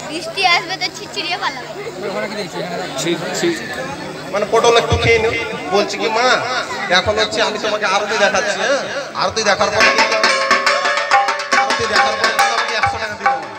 বৃষ্টি আসবে তো ছিচিড়িয়ে পালাবে মানে পটল একটু খেয়ে নিও বলছি কি মা এখন হচ্ছে আমি তোমাকে আরতি দেখাচ্ছি হ্যাঁ আরতি দেখার পর আরতি দেখার পর আমাকে 100 টাকা দিও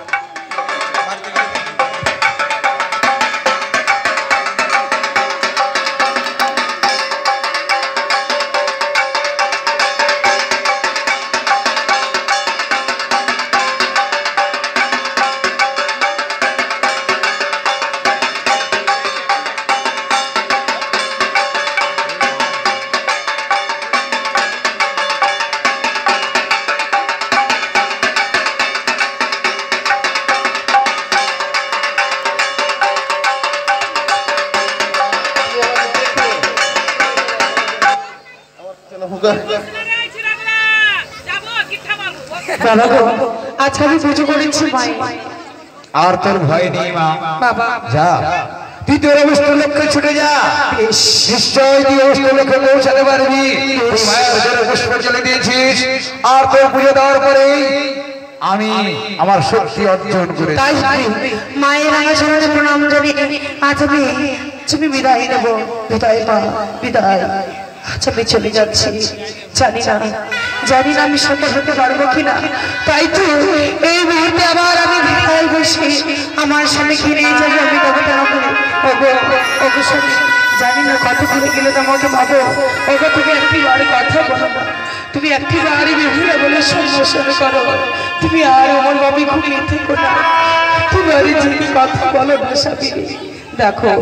আচ্ছা আমি পুজো করেছি আর তোর ভয় নেই মা বাবা যা তুই তোর অবস্থা লক্ষ্যে ছুটে যা নিশ্চয় তুই অবস্থা লক্ষ্যে পৌঁছাতে পারবি তুই মায়ের জন্য পুষ্প চলে দিয়েছিস আর তোর পুজো দেওয়ার পরে আমি আমার শক্তি অর্জন করেছি তাই মায়ের আগে চরণে প্রণাম জানিয়ে আজ আমি বিদায় নেব বিদায় মা বিদায় আজ আমি চলে যাচ্ছি জানি না আমি সফল হতে পারবো কিনা তাই তো এই মুহূর্তে আবার আমি বিদায় বসে আমার সামনে কি নিয়ে যাবে আমি কতটা করে ওগো স্বামী জানি না কত দূরে গেলে তোমাকে ভাবো ওগো তুমি একটি বার কথা বলো না তুমি একটি বারই বিভিন্ন বলে শুনে করো তুমি আর আমার বাবি ঘুমিয়ে থেকো না তুমি আর যদি কথা বলো না স্বামী দেখো